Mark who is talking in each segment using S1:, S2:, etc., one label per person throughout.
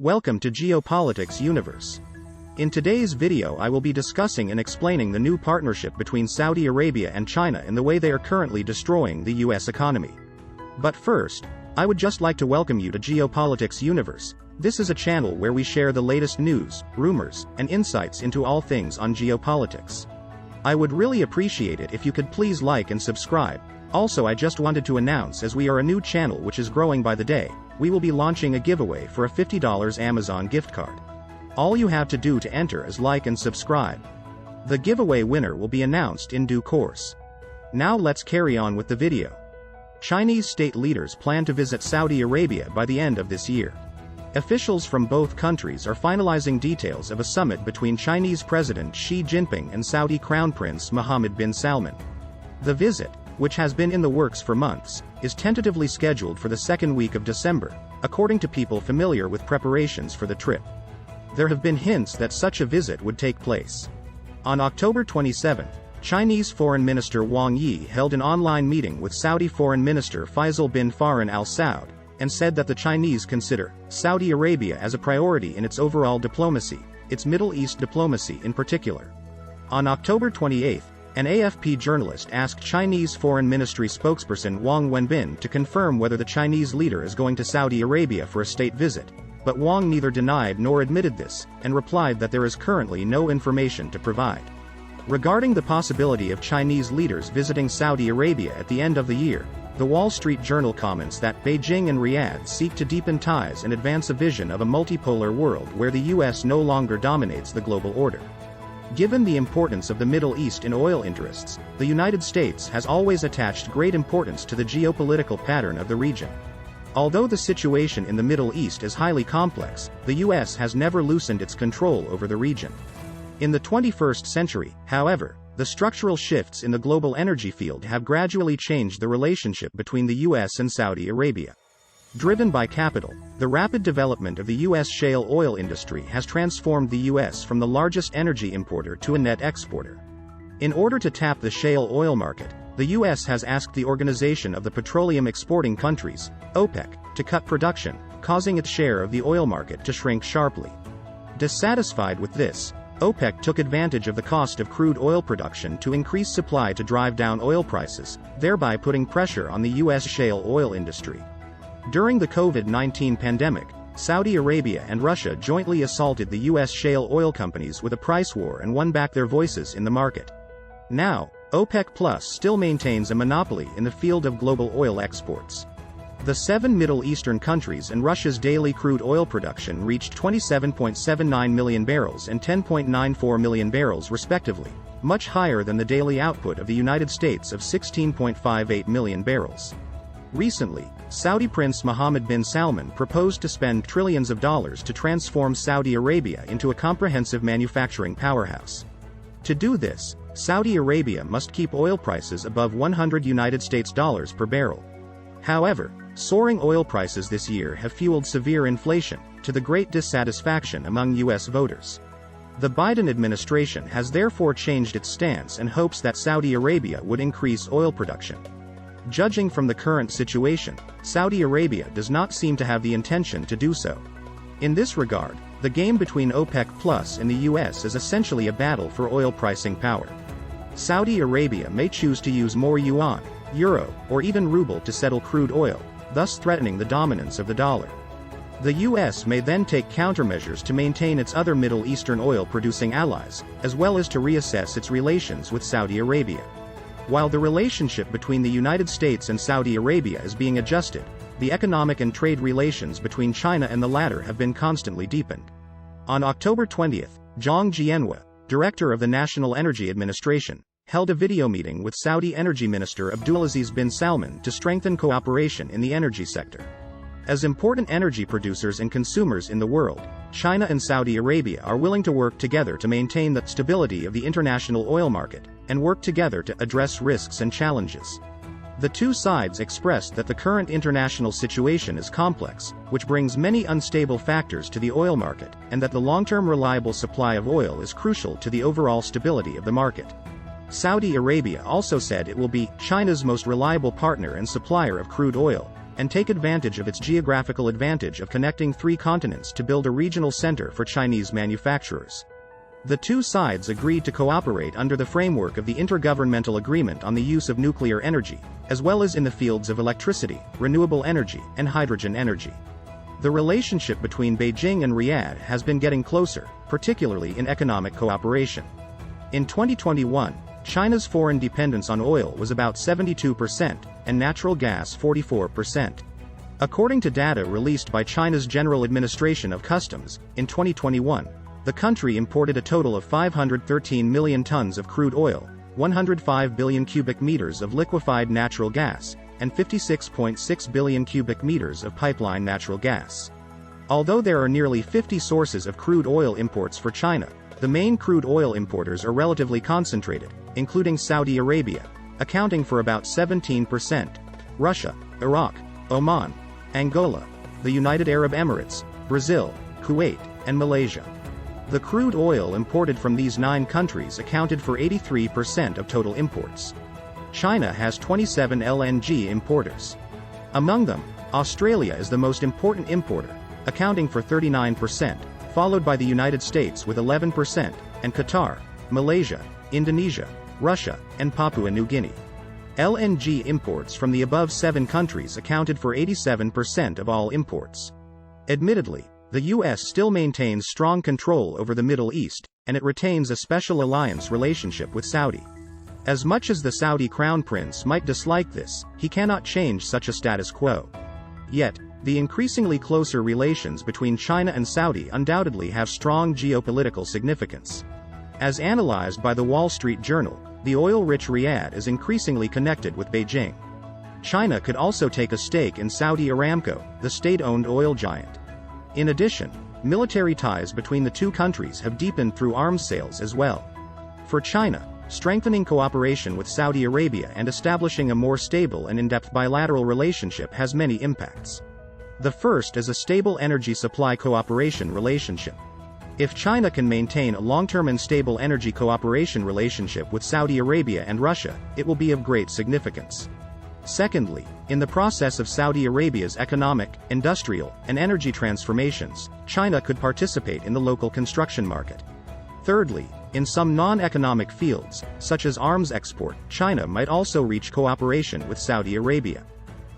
S1: Welcome to Geopolitics Universe. In today's video I will be discussing and explaining the new partnership between Saudi Arabia and China and the way they are currently destroying the US economy. But first, I would just like to welcome you to Geopolitics Universe. This is a channel where we share the latest news, rumors, and insights into all things on geopolitics. I would really appreciate it if you could please like and subscribe. Also, I just wanted to announce, as we are a new channel which is growing by the day, we will be launching a giveaway for a $50 Amazon gift card. All you have to do to enter is like and subscribe. The giveaway winner will be announced in due course. Now let's carry on with the video. Chinese state leaders plan to visit Saudi Arabia by the end of this year. Officials from both countries are finalizing details of a summit between Chinese President Xi Jinping and Saudi Crown Prince Mohammed bin Salman. The visit, which has been in the works for months, is tentatively scheduled for the second week of December, according to people familiar with preparations for the trip. There have been hints that such a visit would take place. On October 27, Chinese Foreign Minister Wang Yi held an online meeting with Saudi Foreign Minister Faisal bin Farhan Al Saud, and said that the Chinese consider Saudi Arabia as a priority in its overall diplomacy, its Middle East diplomacy in particular. On October 28, an AFP journalist asked Chinese Foreign Ministry spokesperson Wang Wenbin to confirm whether the Chinese leader is going to Saudi Arabia for a state visit, but Wang neither denied nor admitted this, and replied that there is currently no information to provide. Regarding the possibility of Chinese leaders visiting Saudi Arabia at the end of the year, the Wall Street Journal comments that Beijing and Riyadh seek to deepen ties and advance a vision of a multipolar world where the US no longer dominates the global order. Given the importance of the Middle East in oil interests, the United States has always attached great importance to the geopolitical pattern of the region. Although the situation in the Middle East is highly complex, the US has never loosened its control over the region. In the 21st century, however, the structural shifts in the global energy field have gradually changed the relationship between the US and Saudi Arabia. Driven by capital, the rapid development of the U.S. shale oil industry has transformed the U.S. from the largest energy importer to a net exporter. In order to tap the shale oil market, the U.S. has asked the Organization of the Petroleum Exporting Countries, OPEC, to cut production, causing its share of the oil market to shrink sharply. Dissatisfied with this, OPEC took advantage of the cost of crude oil production to increase supply to drive down oil prices, thereby putting pressure on the U.S. shale oil industry. During the COVID-19 pandemic, Saudi Arabia and Russia jointly assaulted the U.S. shale oil companies with a price war and won back their voices in the market. Now, OPEC Plus still maintains a monopoly in the field of global oil exports. The 7 Middle Eastern countries and Russia's daily crude oil production reached 27.79 million barrels and 10.94 million barrels respectively, much higher than the daily output of the United States of 16.58 million barrels. Recently, Saudi Prince Mohammed bin Salman proposed to spend trillions of dollars to transform Saudi Arabia into a comprehensive manufacturing powerhouse. To do this, Saudi Arabia must keep oil prices above $100 per barrel. However, soaring oil prices this year have fueled severe inflation, to the great dissatisfaction among U.S. voters. The Biden administration has therefore changed its stance and hopes that Saudi Arabia would increase oil production. Judging from the current situation, Saudi Arabia does not seem to have the intention to do so. In this regard, the game between OPEC Plus and the US is essentially a battle for oil pricing power. Saudi Arabia may choose to use more yuan, euro, or even ruble to settle crude oil, thus threatening the dominance of the dollar. The US may then take countermeasures to maintain its other Middle Eastern oil-producing allies, as well as to reassess its relations with Saudi Arabia. While the relationship between the United States and Saudi Arabia is being adjusted, the economic and trade relations between China and the latter have been constantly deepened. On October 20, Zhang Jianhua, director of the National Energy Administration, held a video meeting with Saudi Energy Minister Abdulaziz bin Salman to strengthen cooperation in the energy sector. As important energy producers and consumers in the world, China and Saudi Arabia are willing to work together to maintain the stability of the international oil market, and work together to address risks and challenges. The two sides expressed that the current international situation is complex, which brings many unstable factors to the oil market, and that the long-term reliable supply of oil is crucial to the overall stability of the market. Saudi Arabia also said it will be China's most reliable partner and supplier of crude oil, and take advantage of its geographical advantage of connecting 3 continents to build a regional center for Chinese manufacturers. The two sides agreed to cooperate under the framework of the Intergovernmental Agreement on the Use of Nuclear Energy, as well as in the fields of electricity, renewable energy, and hydrogen energy. The relationship between Beijing and Riyadh has been getting closer, particularly in economic cooperation. In 2021, China's foreign dependence on oil was about 72%, and natural gas 44%. According to data released by China's General Administration of Customs, in 2021, the country imported a total of 513 million tons of crude oil, 105 billion cubic meters of liquefied natural gas, and 56.6 billion cubic meters of pipeline natural gas. Although there are nearly 50 sources of crude oil imports for China, the main crude oil importers are relatively concentrated, including Saudi Arabia, accounting for about 17%, Russia, Iraq, Oman, Angola, the United Arab Emirates, Brazil, Kuwait, and Malaysia. The crude oil imported from these 9 countries accounted for 83% of total imports. China has 27 LNG importers. Among them, Australia is the most important importer, accounting for 39%, followed by the United States with 11%, and Qatar, Malaysia, Indonesia, Russia, and Papua New Guinea. LNG imports from the above 7 countries accounted for 87% of all imports. Admittedly, the U.S. still maintains strong control over the Middle East, and it retains a special alliance relationship with Saudi. As much as the Saudi crown prince might dislike this, he cannot change such a status quo. Yet, the increasingly closer relations between China and Saudi undoubtedly have strong geopolitical significance. As analyzed by the Wall Street Journal, the oil-rich Riyadh is increasingly connected with Beijing. China could also take a stake in Saudi Aramco, the state-owned oil giant. In addition, military ties between the two countries have deepened through arms sales as well. For China, strengthening cooperation with Saudi Arabia and establishing a more stable and in-depth bilateral relationship has many impacts. The first is a stable energy supply cooperation relationship. If China can maintain a long-term and stable energy cooperation relationship with Saudi Arabia and Russia, it will be of great significance. Secondly, in the process of Saudi Arabia's economic, industrial, and energy transformations, China could participate in the local construction market. Thirdly, in some non-economic fields, such as arms export, China might also reach cooperation with Saudi Arabia.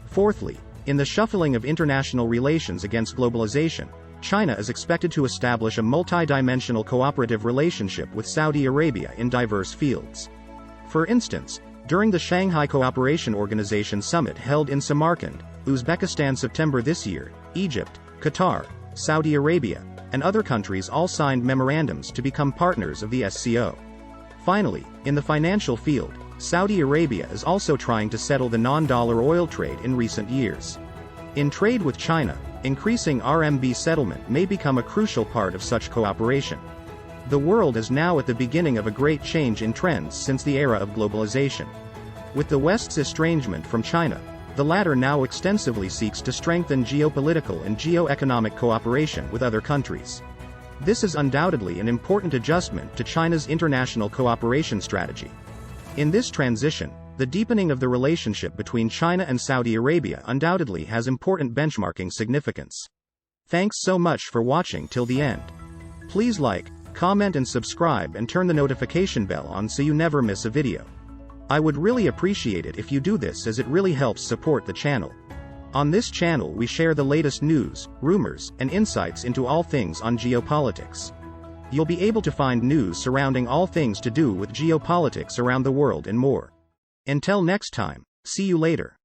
S1: Fourthly, in the shuffling of international relations against globalization, China is expected to establish a multi-dimensional cooperative relationship with Saudi Arabia in diverse fields. For instance, during the Shanghai Cooperation Organization Summit held in Samarkand, Uzbekistan September this year, Egypt, Qatar, Saudi Arabia, and other countries all signed memorandums to become partners of the SCO. Finally, in the financial field, Saudi Arabia is also trying to settle the non-dollar oil trade in recent years. In trade with China, increasing RMB settlement may become a crucial part of such cooperation. The world is now at the beginning of a great change in trends since the era of globalization. With the West's estrangement from China, the latter now extensively seeks to strengthen geopolitical and geo-economic cooperation with other countries. This is undoubtedly an important adjustment to China's international cooperation strategy. In this transition, the deepening of the relationship between China and Saudi Arabia undoubtedly has important benchmarking significance. Thanks so much for watching till the end. Please like, comment and subscribe and turn the notification bell on so you never miss a video. I would really appreciate it if you do this, as it really helps support the channel. On this channel we share the latest news, rumors, and insights into all things on geopolitics. You'll be able to find news surrounding all things to do with geopolitics around the world and more. Until next time, see you later.